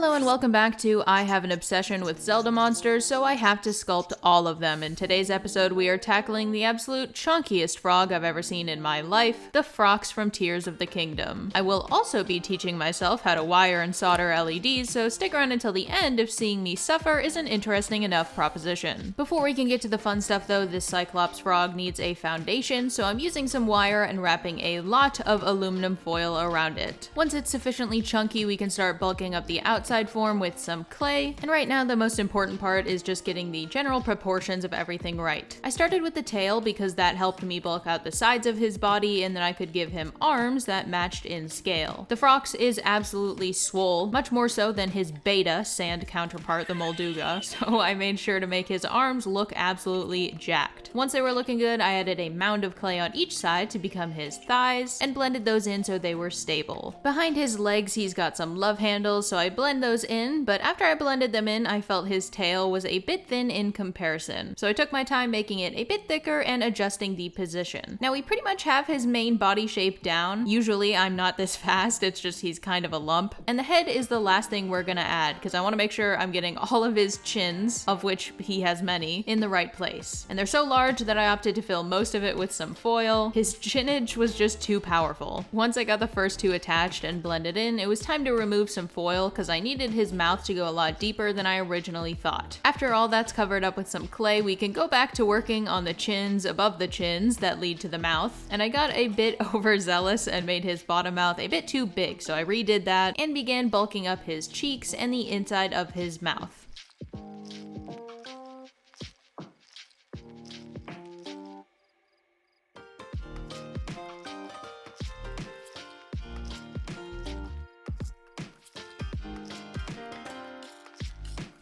Hello and welcome back to I have an obsession with Zelda monsters, so I have to sculpt all of them. In today's episode, we are tackling the absolute chonkiest frog I've ever seen in my life, the Frox from Tears of the Kingdom. I will also be teaching myself how to wire and solder LEDs, so stick around until the end if seeing me suffer is an interesting enough proposition. Before we can get to the fun stuff though, this cyclops frog needs a foundation, so I'm using some wire and wrapping a lot of aluminum foil around it. Once it's sufficiently chunky, we can start bulking up the outside form with some clay, and right now the most important part is just getting the general proportions of everything right. I started with the tail because that helped me bulk out the sides of his body, and then I could give him arms that matched in scale. The Frox is absolutely swole, much more so than his beta sand counterpart, the Molduga, so I made sure to make his arms look absolutely jacked. Once they were looking good, I added a mound of clay on each side to become his thighs, and blended those in so they were stable. Behind his legs, he's got some love handles, so I blend those in, but after I blended them in, I felt his tail was a bit thin in comparison. So I took my time making it a bit thicker and adjusting the position. Now we pretty much have his main body shape down. Usually I'm not this fast, it's just he's kind of a lump. And the head is the last thing we're gonna add, because I want to make sure I'm getting all of his chins, of which he has many, in the right place. And they're so large that I opted to fill most of it with some foil. His chinage was just too powerful. Once I got the first two attached and blended in, it was time to remove some foil because I needed his mouth to go a lot deeper than I originally thought. After all that's covered up with some clay, we can go back to working on the chins above the chins that lead to the mouth. And I got a bit overzealous and made his bottom mouth a bit too big, so I redid that and began bulking up his cheeks and the inside of his mouth.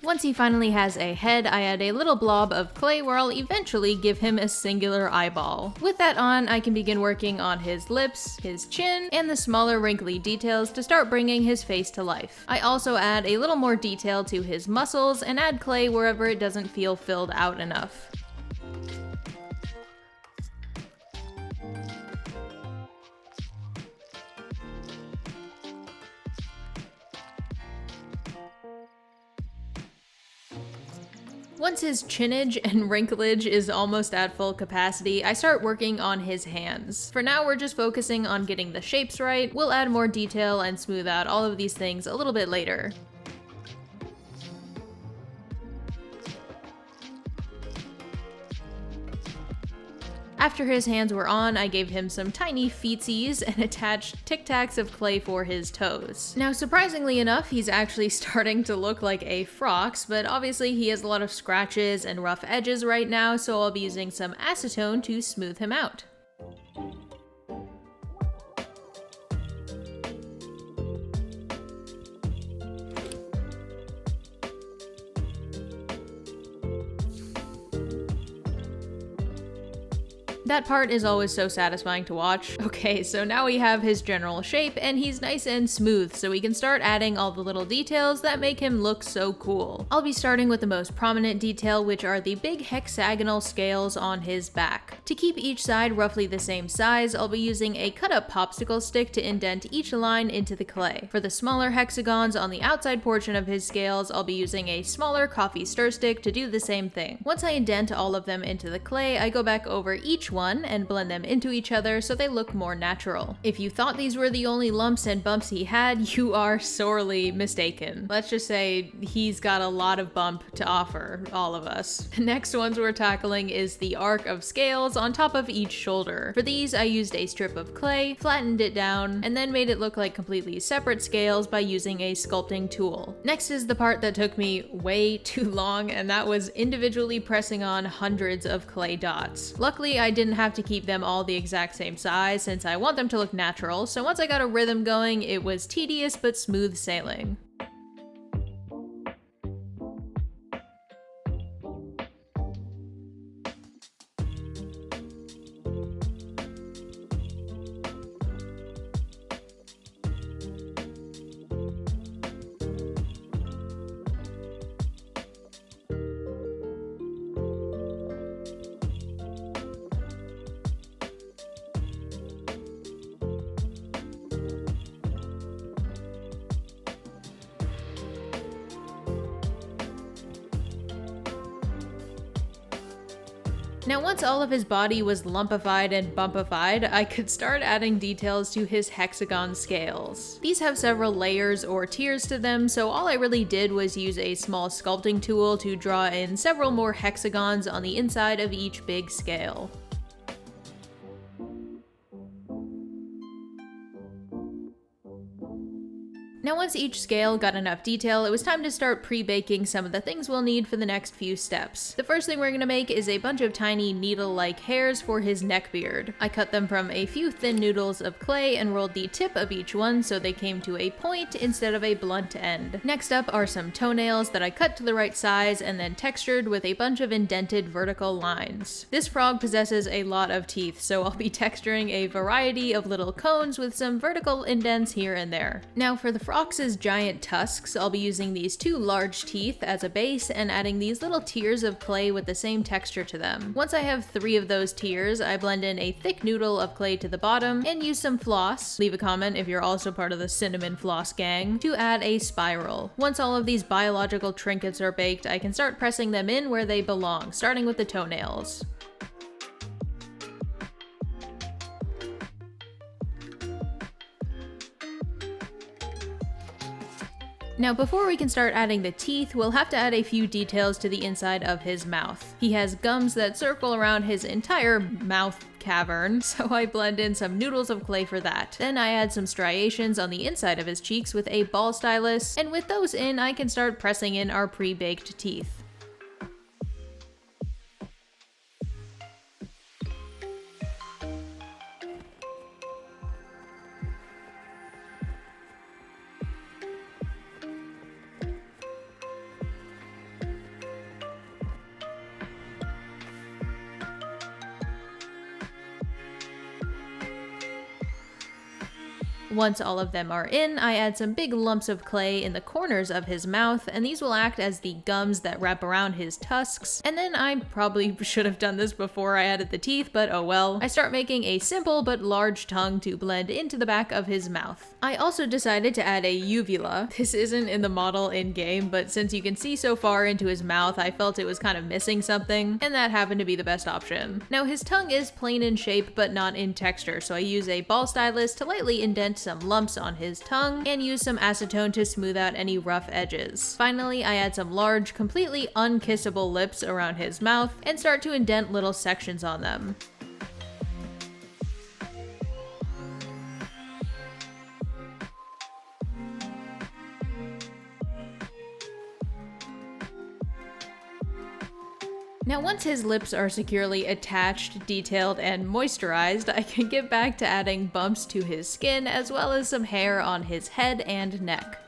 Once he finally has a head, I add a little blob of clay where I'll eventually give him a singular eyeball. With that on, I can begin working on his lips, his chin, and the smaller wrinkly details to start bringing his face to life. I also add a little more detail to his muscles and add clay wherever it doesn't feel filled out enough. Once his chinage and wrinklage is almost at full capacity, I start working on his hands. For now, we're just focusing on getting the shapes right. We'll add more detail and smooth out all of these things a little bit later. After his hands were on, I gave him some tiny feetsies and attached tic-tacs of clay for his toes. Now, surprisingly enough, he's actually starting to look like a Frox, but obviously he has a lot of scratches and rough edges right now, so I'll be using some acetone to smooth him out. That part is always so satisfying to watch. Okay, so now we have his general shape and he's nice and smooth, so we can start adding all the little details that make him look so cool. I'll be starting with the most prominent detail, which are the big hexagonal scales on his back. To keep each side roughly the same size, I'll be using a cut-up popsicle stick to indent each line into the clay. For the smaller hexagons on the outside portion of his scales, I'll be using a smaller coffee stir stick to do the same thing. Once I indent all of them into the clay, I go back over each one and blend them into each other so they look more natural. If you thought these were the only lumps and bumps he had, you are sorely mistaken. Let's just say he's got a lot of bump to offer all of us. The next ones we're tackling is the arc of scales on top of each shoulder. For these, I used a strip of clay, flattened it down, and then made it look like completely separate scales by using a sculpting tool. Next is the part that took me way too long, and that was individually pressing on hundreds of clay dots. Luckily, I didn't have to keep them all the exact same size since I want them to look natural, so once I got a rhythm going, it was tedious but smooth sailing. Now once all of his body was lumpified and bumpified, I could start adding details to his hexagon scales. These have several layers or tiers to them, so all I really did was use a small sculpting tool to draw in several more hexagons on the inside of each big scale. Now once each scale got enough detail, it was time to start pre-baking some of the things we'll need for the next few steps. The first thing we're gonna make is a bunch of tiny needle-like hairs for his neck beard. I cut them from a few thin noodles of clay and rolled the tip of each one so they came to a point instead of a blunt end. Next up are some toenails that I cut to the right size and then textured with a bunch of indented vertical lines. This frog possesses a lot of teeth, so I'll be texturing a variety of little cones with some vertical indents here and there. Now for the Frox's giant tusks, I'll be using these two large teeth as a base and adding these little tiers of clay with the same texture to them. Once I have 3 of those tiers, I blend in a thick noodle of clay to the bottom and use some floss, leave a comment if you're also part of the cinnamon floss gang, to add a spiral. Once all of these biological trinkets are baked, I can start pressing them in where they belong, starting with the toenails. Now before we can start adding the teeth, we'll have to add a few details to the inside of his mouth. He has gums that circle around his entire mouth cavern, so I blend in some noodles of clay for that. Then I add some striations on the inside of his cheeks with a ball stylus, and with those in, I can start pressing in our pre-baked teeth. Once all of them are in, I add some big lumps of clay in the corners of his mouth, and these will act as the gums that wrap around his tusks. And then I probably should have done this before I added the teeth, but oh well. I start making a simple but large tongue to blend into the back of his mouth. I also decided to add a uvula. This isn't in the model in-game, but since you can see so far into his mouth, I felt it was kind of missing something, and that happened to be the best option. Now his tongue is plain in shape, but not in texture, so I use a ball stylus to lightly indent some lumps on his tongue and use some acetone to smooth out any rough edges. Finally, I add some large, completely unkissable lips around his mouth and start to indent little sections on them. Now once his lips are securely attached, detailed, and moisturized, I can get back to adding bumps to his skin as well as some hair on his head and neck.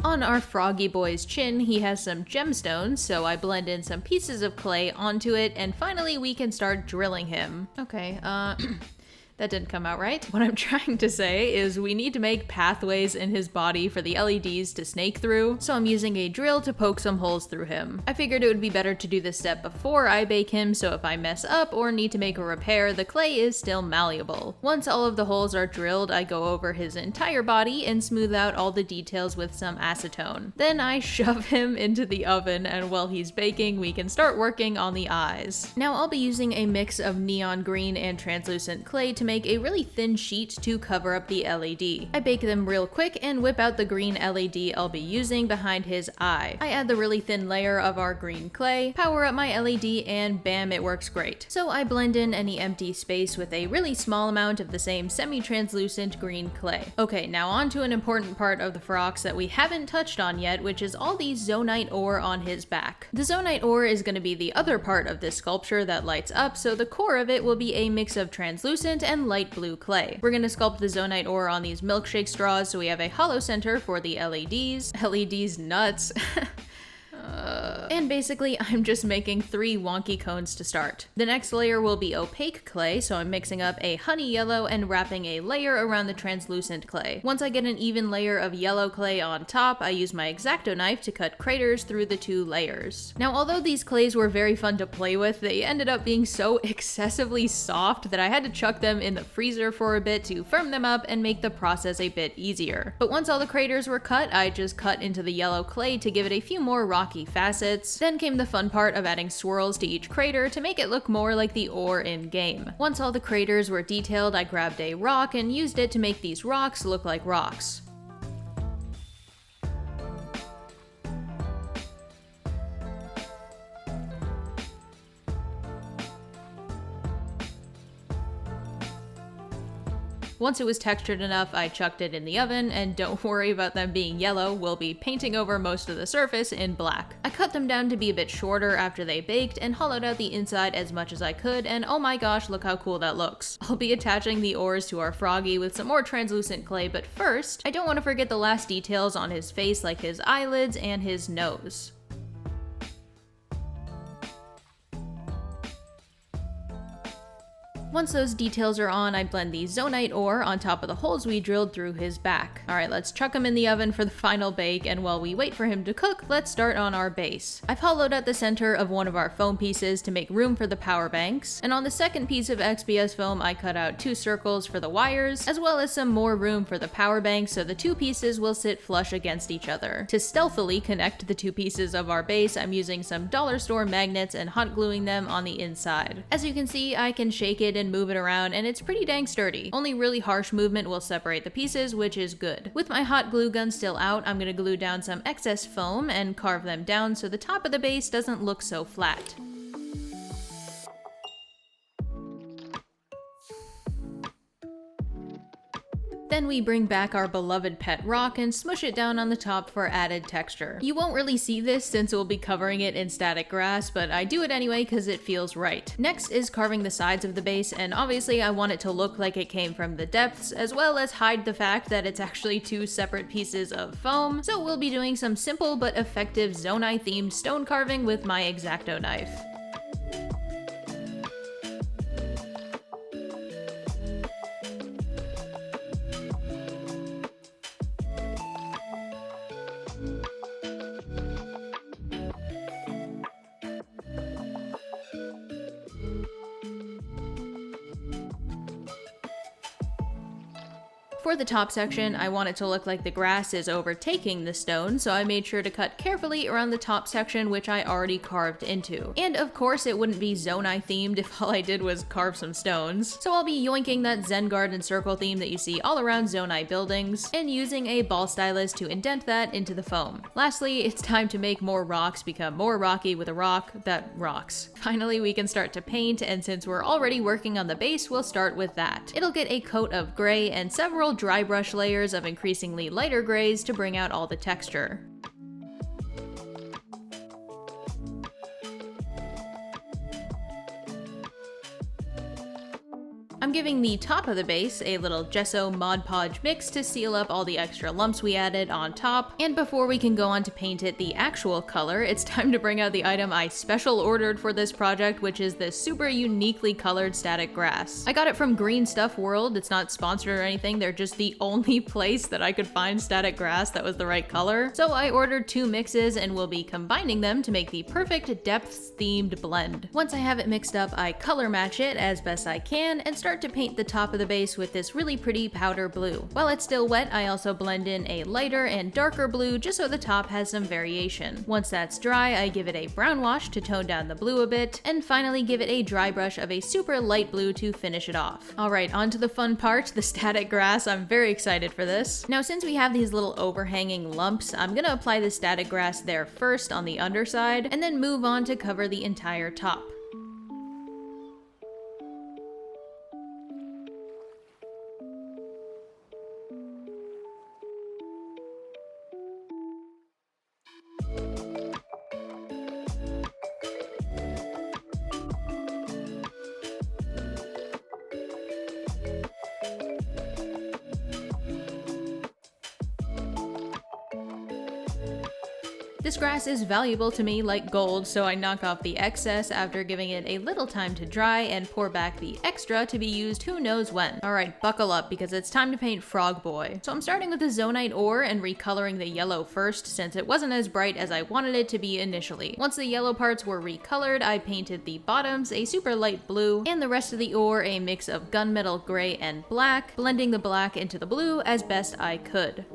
On our froggy boy's chin, he has some gemstones, so I blend in some pieces of clay onto it, and finally we can start drilling him. Okay, that didn't come out right. What I'm trying to say is we need to make pathways in his body for the LEDs to snake through, so I'm using a drill to poke some holes through him. I figured it would be better to do this step before I bake him, so if I mess up or need to make a repair, the clay is still malleable. Once all of the holes are drilled, I go over his entire body and smooth out all the details with some acetone. Then I shove him into the oven, and while he's baking, we can start working on the eyes. Now I'll be using a mix of neon green and translucent clay to make a really thin sheet to cover up the LED. I bake them real quick and whip out the green LED I'll be using behind his eye. I add the really thin layer of our green clay, power up my LED, and bam, it works great. So I blend in any empty space with a really small amount of the same semi-translucent green clay. Okay, now on to an important part of the Frox that we haven't touched on yet, which is all the Zonaite ore on his back. The Zonaite ore is going to be the other part of this sculpture that lights up, so the core of it will be a mix of translucent and light blue clay. We're going to sculpt the Zonaite ore on these milkshake straws so we have a hollow center for the LEDeez. LEDeez Nuts. And basically, I'm just making 3 wonky cones to start. The next layer will be opaque clay, so I'm mixing up a honey yellow and wrapping a layer around the translucent clay. Once I get an even layer of yellow clay on top, I use my X-Acto knife to cut craters through the 2 layers. Now, although these clays were very fun to play with, they ended up being so excessively soft that I had to chuck them in the freezer for a bit to firm them up and make the process a bit easier. But once all the craters were cut, I just cut into the yellow clay to give it a few more rocky facets. Then came the fun part of adding swirls to each crater to make it look more like the ore in-game. Once all the craters were detailed, I grabbed a rock and used it to make these rocks look like rocks. Once it was textured enough, I chucked it in the oven, and don't worry about them being yellow, we'll be painting over most of the surface in black. I cut them down to be a bit shorter after they baked and hollowed out the inside as much as I could, and oh my gosh, look how cool that looks. I'll be attaching the ores to our froggy with some more translucent clay, but first, I don't want to forget the last details on his face like his eyelids and his nose. Once those details are on, I blend the Zonaite ore on top of the holes we drilled through his back. Alright, let's chuck him in the oven for the final bake, and while we wait for him to cook, let's start on our base. I've hollowed out the center of one of our foam pieces to make room for the power banks, and on the second piece of XPS foam I cut out 2 circles for the wires, as well as some more room for the power bank so the 2 pieces will sit flush against each other. To stealthily connect the 2 pieces of our base, I'm using some dollar store magnets and hot gluing them on the inside. As you can see, I can shake it and move it around, and it's pretty dang sturdy. Only really harsh movement will separate the pieces, which is good. With my hot glue gun still out, I'm gonna glue down some excess foam and carve them down so the top of the base doesn't look so flat. Then we bring back our beloved pet rock and smush it down on the top for added texture. You won't really see this since we'll be covering it in static grass, but I do it anyway because it feels right. Next is carving the sides of the base, and obviously I want it to look like it came from the depths, as well as hide the fact that it's actually 2 separate pieces of foam, so we'll be doing some simple but effective Zonaite themed stone carving with my X-Acto knife. For the top section, I want it to look like the grass is overtaking the stone, so I made sure to cut carefully around the top section, which I already carved into. And of course it wouldn't be Zonaite themed if all I did was carve some stones. So I'll be yoinking that Zen garden circle theme that you see all around Zonaite buildings, and using a ball stylus to indent that into the foam. Lastly, it's time to make more rocks become more rocky with a rock that rocks. Finally, we can start to paint, and since we're already working on the base, we'll start with that. It'll get a coat of gray and several dry brush layers of increasingly lighter grays to bring out all the texture. I'm giving the top of the base a little gesso Mod Podge mix to seal up all the extra lumps we added on top, and before we can go on to paint it the actual color, it's time to bring out the item I special ordered for this project, which is this super uniquely colored static grass. I got it from Green Stuff World. It's not sponsored or anything, they're just the only place that I could find static grass that was the right color. So I ordered 2 mixes and will be combining them to make the perfect depths themed blend. Once I have it mixed up, I color match it as best I can and start to paint the top of the base with this really pretty powder blue. While it's still wet, I also blend in a lighter and darker blue just so the top has some variation. Once that's dry, I give it a brown wash to tone down the blue a bit, and finally give it a dry brush of a super light blue to finish it off. Alright, on to the fun part, the static grass. I'm very excited for this. Now, since we have these little overhanging lumps, I'm gonna apply the static grass there first on the underside, and then move on to cover the entire top. This grass is valuable to me like gold, so I knock off the excess after giving it a little time to dry and pour back the extra to be used who knows when. Alright, buckle up because it's time to paint Frog Boy. So I'm starting with the Zonaite ore and recoloring the yellow first since it wasn't as bright as I wanted it to be initially. Once the yellow parts were recolored, I painted the bottoms a super light blue and the rest of the ore a mix of gunmetal gray and black, blending the black into the blue as best I could.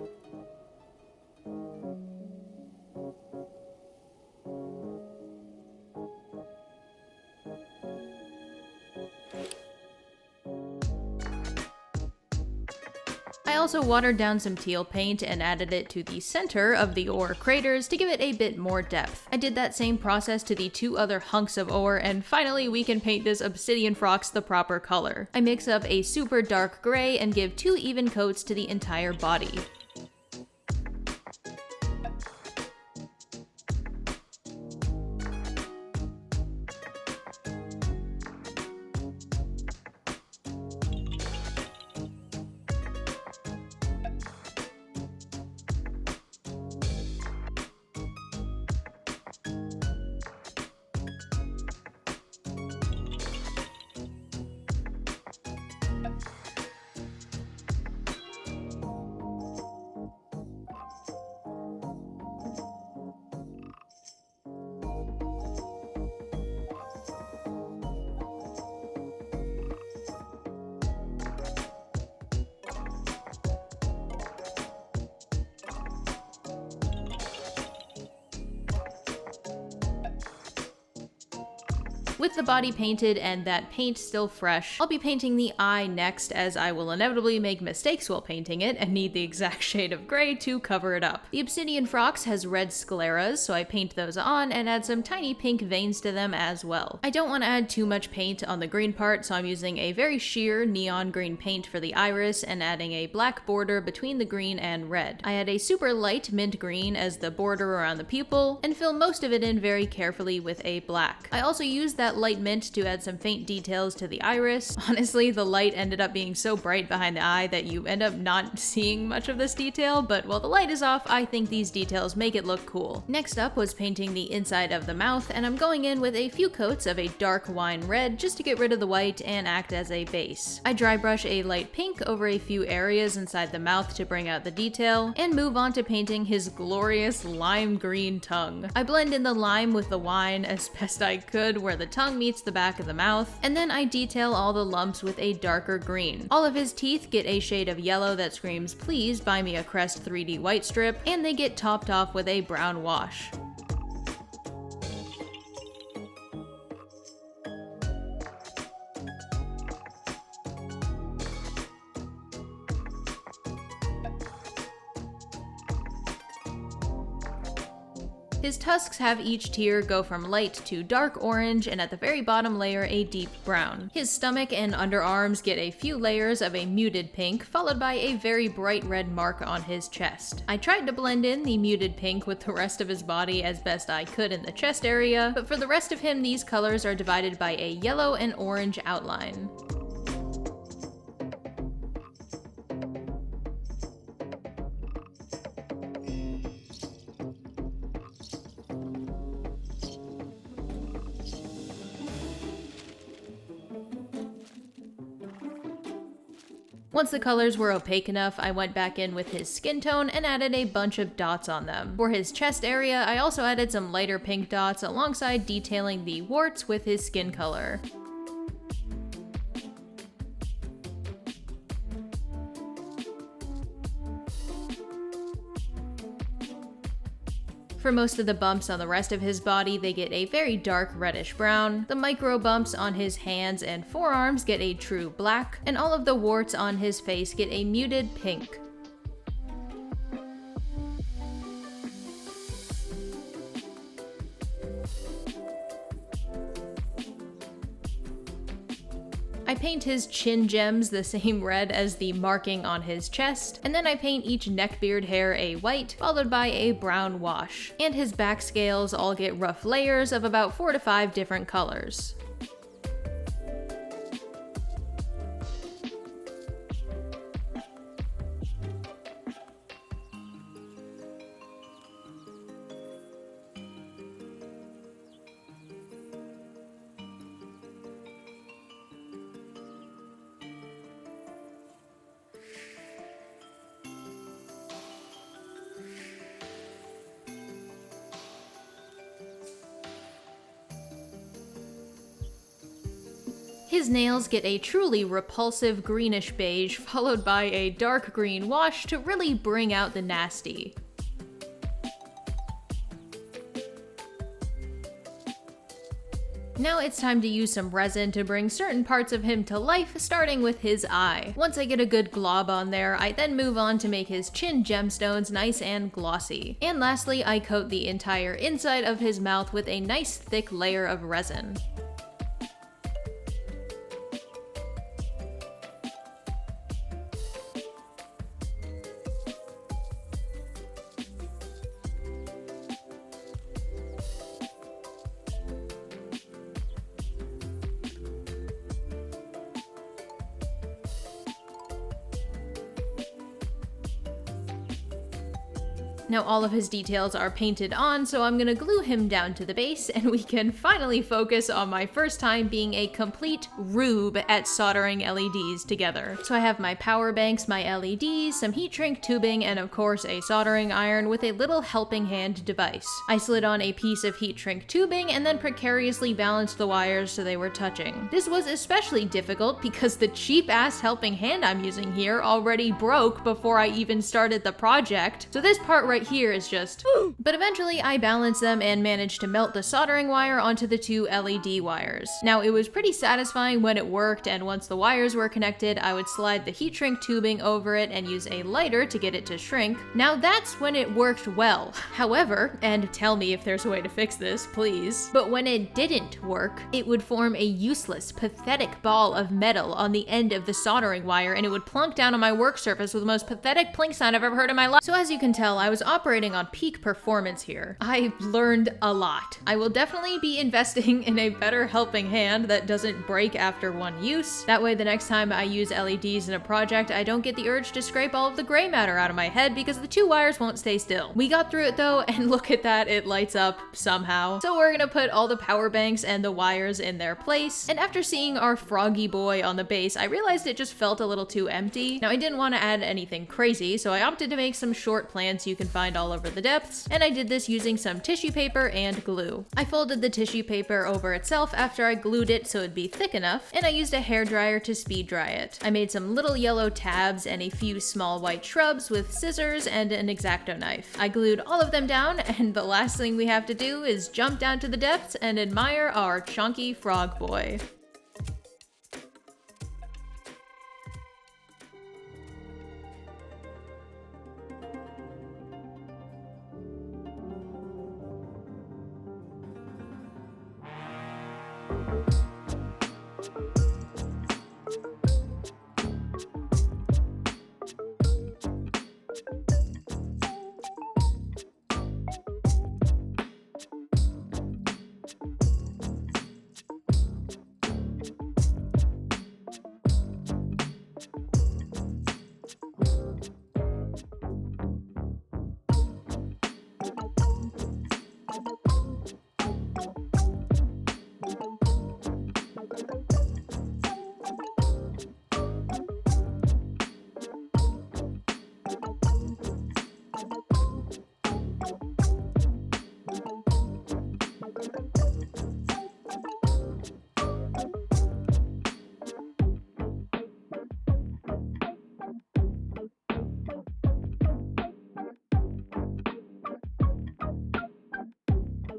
I also watered down some teal paint and added it to the center of the ore craters to give it a bit more depth. I did that same process to the two other hunks of ore, and finally we can paint this obsidian Frox the proper color. I mix up a super dark gray and give 2 even coats to the entire body. With the body painted and that paint still fresh, I'll be painting the eye next, as I will inevitably make mistakes while painting it and need the exact shade of gray to cover it up. The obsidian Frox has red scleras, so I paint those on and add some tiny pink veins to them as well. I don't want to add too much paint on the green part, so I'm using a very sheer neon green paint for the iris and adding a black border between the green and red. I add a super light mint green as the border around the pupil and fill most of it in very carefully with a black. I also use that light mint to add some faint details to the iris. Honestly, the light ended up being so bright behind the eye that you end up not seeing much of this detail, but while the light is off, I think these details make it look cool. Next up was painting the inside of the mouth, and I'm going in with a few coats of a dark wine red just to get rid of the white and act as a base. I dry brush a light pink over a few areas inside the mouth to bring out the detail, and move on to painting his glorious lime green tongue. I blend in the lime with the wine as best I could where the tongue meets the back of the mouth, and then I detail all the lumps with a darker green. All of his teeth get a shade of yellow that screams "Please buy me a Crest 3D white strip," and they get topped off with a brown wash. His tusks have each tier go from light to dark orange, and at the very bottom layer a deep brown. His stomach and underarms get a few layers of a muted pink, followed by a very bright red mark on his chest. I tried to blend in the muted pink with the rest of his body as best I could in the chest area, but for the rest of him these colors are divided by a yellow and orange outline. Once the colors were opaque enough, I went back in with his skin tone and added a bunch of dots on them. For his chest area, I also added some lighter pink dots alongside detailing the warts with his skin color. For most of the bumps on the rest of his body, they get a very dark reddish brown. The micro bumps on his hands and forearms get a true black, and all of the warts on his face get a muted pink. I paint his chin gems the same red as the marking on his chest, and then I paint each neckbeard hair a white, followed by a brown wash. And his back scales all get rough layers of about 4 to 5 different colors. His nails get a truly repulsive greenish beige followed by a dark green wash to really bring out the nasty. Now it's time to use some resin to bring certain parts of him to life, starting with his eye. Once I get a good glob on there, I then move on to make his chin gemstones nice and glossy. And lastly, I coat the entire inside of his mouth with a nice thick layer of resin. Now all of his details are painted on, so I'm gonna glue him down to the base, and we can finally focus on my first time being a complete rube at soldering LEDs together. So I have my power banks, my LEDs, some heat shrink tubing, and of course a soldering iron with a little helping hand device. I slid on a piece of heat shrink tubing and then precariously balanced the wires so they were touching. This was especially difficult because the cheap-ass helping hand I'm using here already broke before I even started the project, so this part right here is just but eventually I balanced them and managed to melt the soldering wire onto the two LED wires. Now it was pretty satisfying when it worked, and once the wires were connected, I would slide the heat shrink tubing over it and use a lighter to get it to shrink. Now that's when it worked well. However, and tell me if there's a way to fix this, please, but when it didn't work, it would form a useless, pathetic ball of metal on the end of the soldering wire, and it would plunk down on my work surface with the most pathetic plink sound I've ever heard in my life. So as you can tell, I was operating on peak performance here. I learned a lot. I will definitely be investing in a better helping hand that doesn't break after one use. That way the next time I use LEDs in a project, I don't get the urge to scrape all of the gray matter out of my head because the two wires won't stay still. We got through it though, and look at that, it lights up somehow. So we're gonna put all the power banks and the wires in their place, and after seeing our froggy boy on the base, I realized it just felt a little too empty. Now I didn't want to add anything crazy, so I opted to make some short plants you can find all over the depths, and I did this using some tissue paper and glue. I folded the tissue paper over itself after I glued it so it'd be thick enough, and I used a hairdryer to speed dry it. I made some little yellow tabs and a few small white shrubs with scissors and an X-Acto knife. I glued all of them down, and the last thing we have to do is jump down to the depths and admire our chonky frog boy.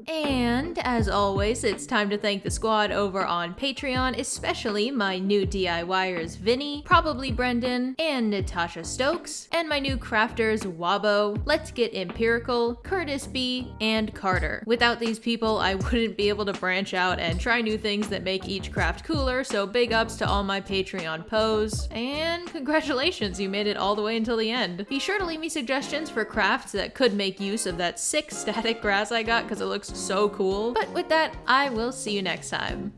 And as always, it's time to thank the squad over on Patreon, especially my new DIYers Vinny, probably Brendan, and Natasha Stokes, and my new crafters Wabo, Let's Get Empirical, Curtis B, and Carter. Without these people, I wouldn't be able to branch out and try new things that make each craft cooler, so big ups to all my Patreon Poes, and congratulations, you made it all the way until the end. Be sure to leave me suggestions for crafts that could make use of that sick static grass I got because it looks so cool. But with that, I will see you next time.